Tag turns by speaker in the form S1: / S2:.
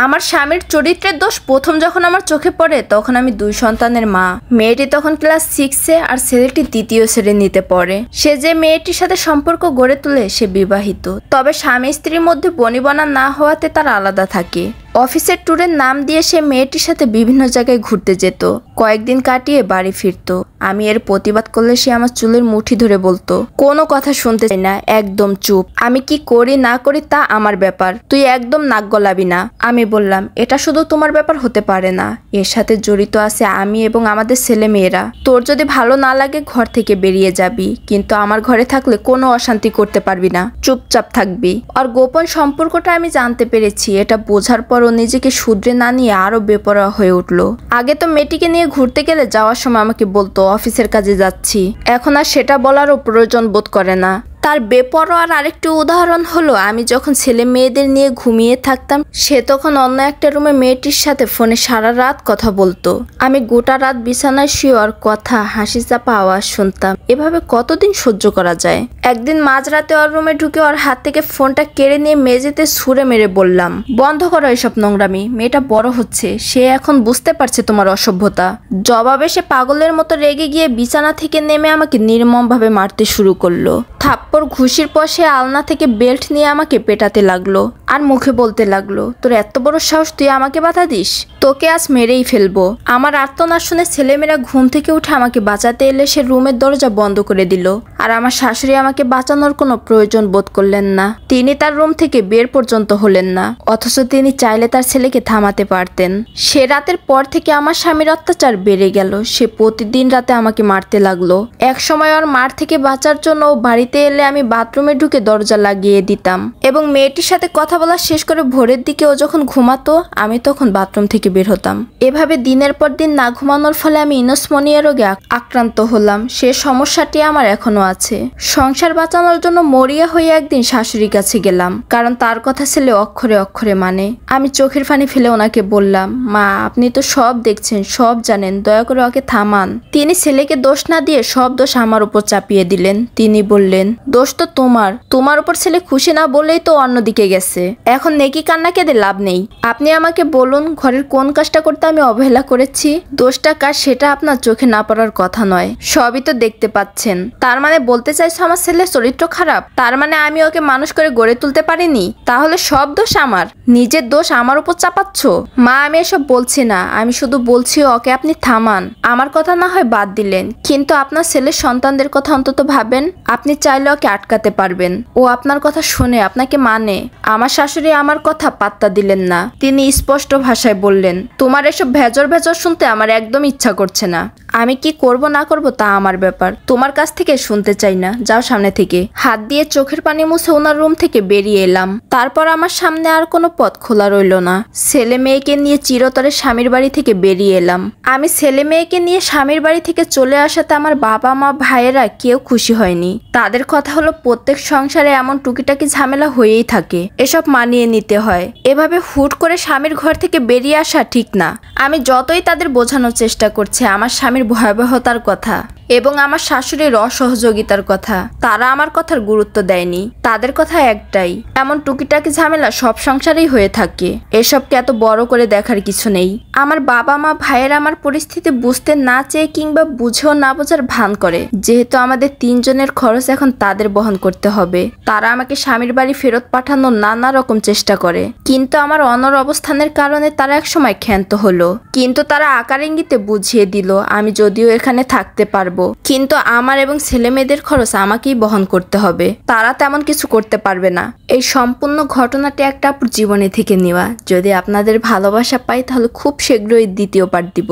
S1: আমার স্বামীর চরিত্রের দোষ প্রথম যখন আমার চোখে পড়ে তখন আমি 2 সন্তানের মা। মেয়েটি তখন ক্লাস 6-এ আর ছেলেটি 3য় শ্রেণীতে পড়ে। সে যে মেয়েটির সাথে সম্পর্ক গড়ে তোলে সে বিবাহিত, তবে স্বামী স্ত্রীর মধ্যে বনিবনা না হওয়াতে তারা আলাদা থাকে। অফিসের ট্যুরের নাম দিয়ে সে মেয়েটির সাথে বিভিন্ন জায়গায় ঘুরতে যেত, কয়েকদিন কাটিয়ে বাড়ি ফিরতো। আমি এর প্রতিবাদ করলে সে আমার চুলের মুঠি ধরে বলতো, কোনো কথা শুনতে চাই না, একদম চুপ। আমি কি করি না করি তা আমার ব্যাপার, তুই একদম নাক গলাবি না। আমি বললাম, এটা শুধু তোমার ব্যাপার হতে পারে না, এর সাথে জড়িত আছে আমি এবং আমাদের ছেলে মেয়েরা। তোর যদি ভালো না লাগে ঘর থেকে বেরিয়ে যাবি, কিন্তু আমার ঘরে থাকলে কোনো অশান্তি করতে পারবি না, চুপচাপ থাকবি। আর গোপন সম্পর্কটা আমি জানতে পেরেছি, এটা বোঝার পর ও নিজেকে শুধরে না নিয়ে আরো বেপরোয়া হয়ে উঠলো। আগে তো মেয়েটিকে নিয়ে ঘুরতে গেলে যাওয়ার সময় আমাকে বলতো অফিসের কাজে যাচ্ছি, এখন আর সেটা বলারও প্রয়োজন বোধ করে না। তার বেপরোয়ার আরেকটি উদাহরণ হলো, আমি যখন ছেলে মেয়েদের নিয়ে ঘুমিয়ে থাকতাম সে তখন অন্য একটা রুমে মেয়েটির সাথে ফোনে সারা রাত কথা বলতো। আমি গোটা রাত বিছানায় শুয়ে ওর কথা, হাসি চাপা আওয়াজ শুনতাম। এভাবে কতদিন সহ্য করা যায়? একদিন মাঝরাতে ওর রুমে ঢুকে ওর হাত থেকে ফোনটা কেড়ে নিয়ে মেঝেতে ছুঁড়ে মেরে বললাম, বন্ধ করো এসব নোংরামি, মেয়েটা বড় হচ্ছে, সে এখন বুঝতে পারছে তোমার অসভ্যতা। জবাবে সে পাগলের মতো রেগে গিয়ে বিছানা থেকে নেমে আমাকে নির্মমভাবে মারতে শুরু করলো। থাপ্পড় ঘুষির পর সে আলনা থেকে বেল্ট নিয়ে আমাকে পেটাতে লাগলো আর মুখে বলতে লাগলো, তোর এত বড় সাহস, তুই আমাকে বাধা দিস, তোকে আজ মেরেই ফেলবো। আমার আর্তনাদ শুনে ছেলেমেয়েরা ঘুম থেকে উঠে আমাকে বাঁচাতে এলে সে রুমের দরজা বন্ধ করে দিল। আর আমার শাশুড়ি আমাকে বাঁচানোর কোনো প্রয়োজন বোধ করলেন না, তিনি তার রুম থেকে বের পর্যন্ত হলেন না, অথচ তিনি চাইলে তার ছেলেকে থামাতে পারতেন। সে রাতের পর থেকে আমার স্বামীর অত্যাচার বেড়ে গেল, সে প্রতিদিন রাতে আমাকে মারতে লাগলো। এক সময় ওর মার থেকে বাঁচার জন্য ও বাড়িতে এলে আমি বাথরুমে ঢুকে দরজা লাগিয়ে দিতাম এবং মেয়েটির সাথে কথা বলা শেষ করে ভোরের দিকে ও যখন ঘুমাতো আমি তখন বাথরুম থেকে বের হতাম। এভাবে দিনের পর দিন না ঘুমানোর ফলে আমি ইনসমনিয়া রোগে আক্রান্ত হলাম। সে সমস্যাটি আমার এখনো আছে। সংসার বাঁচানোর জন্য মরিয়া হয়ে একদিন শাশুড়ির কাছে গেলাম, কারণ তার কথা ছেলে অক্ষরে অক্ষরে মানে। আমি চোখের পানি ফেলে ওনাকে বললাম, মা আপনি তো সব দেখছেন, সব জানেন, দয়া করে ওকে থামান। তিনি ছেলেকে দোষ না দিয়ে সব দোষ আমার উপর চাপিয়ে দিলেন। তিনি বললেন, দোষ তো তোমার উপর ছেলে খুশি না বলেই তো অন্যদিকে গেছে, এখন নেকি কান্না কেঁদে লাভ নেই। আপনি আমাকে বলুন ঘরের কোন কাজটা করতে আমি অবহেলা করেছি? দোষটা কার সেটা আপনার চোখে না পড়ার কথা নয়, সবই তো দেখতে পাচ্ছেন। তার মানে বলতে চাইছো আমার ছেলের চরিত্র খারাপ? তার মানে আমি ওকে মানুষ করে গড়ে তুলতে পারিনি? তাহলে সব দোষ আমার, নিজের দোষ আমার উপর চাপাচ্ছ? মা আমি এসব বলছি না, আমি শুধু বলছি ওকে আপনি থামান। আমার কথা না হয় বাদ দিলেন, কিন্তু আপনার ছেলের সন্তানদের কথা অন্তত ভাবেন। আপনি চাইলে ওকে আটকাতে পারবেন, ও আপনার কথা শুনে আপনাকে মানে। আমার শাশুড়ি আমার কথা পাত্তা দিলেন না, তিনি স্পষ্ট ভাষায় বললেন, তোমার এসব ভেজর ভেজর শুনতে আমার একদম ইচ্ছা করছে না। আমি কি করব না করব তা আমার ব্যাপার, তোমার কাছ থেকে শুনতে চাই না, যাও সামনে থেকে। হাত দিয়ে চোখের পানি মুছে ওনার রুম থেকে বেরিয়ে এলাম। তারপর আমার সামনে আর কোনো পথ খোলা রইল না। ছেলে মেয়েকে নিয়ে চিরতরে স্বামীর বাড়ি থেকে বেরিয়ে এলাম। আমি ছেলে মেয়েকে নিয়ে স্বামীর বাড়ি থেকে চলে আসাতে আমার বাবা মা ভাইয়েরা কেউ খুশি হয়নি। তাদের কথা হলো প্রত্যেক সংসারে এমন টুকিটাকি ঝামেলা হয়েই থাকে, এসব মানিয়ে নিতে হয়। এভাবে হুট করে স্বামীর ঘর থেকে বেরিয়ে আসা ঠিক না। আমি যতই তাদের বোঝানোর চেষ্টা করছি আমার স্বামীর ভয়াবহতার কথা এবং আমার শাশুড়ির অসহযোগিতার কথা, তারা আমার কথার গুরুত্ব দেয়নি। তাদের কথা একটাই, এমন টুকিটাকি ঝামেলা সব সংসারেই হয়ে থাকে, এসবকে এত বড় করে দেখার কিছু নেই। আমার বাবা মা ভাইয়েরা আমার পরিস্থিতি বুঝতে না চেয়ে কিংবা বুঝেও না বোঝার ভান করে, যেহেতু আমাদের 3 জনের খরচ এখন তাদের বহন করতে হবে। তারা আমাকে স্বামীর বাড়ি ফেরত পাঠানোর নানা রকম চেষ্টা করে, কিন্তু আমার অনর অবস্থানের কারণে তারা একসময় ক্ষান্ত হলো। কিন্তু তারা আকার ইঙ্গিতে বুঝিয়ে দিল আমি যদিও এখানে থাকতে পারবো, কিন্তু আমার এবং ছেলে মেয়েদের খরচ আমাকেই বহন করতে হবে, তারা তেমন কিছু করতে পারবে না। এই সম্পূর্ণ ঘটনাটি একটা আপুর জীবনে থেকে নেওয়া। যদি আপনাদের ভালোবাসা পাই তাহলে খুব শীঘ্রই দ্বিতীয় পার্ট দিব।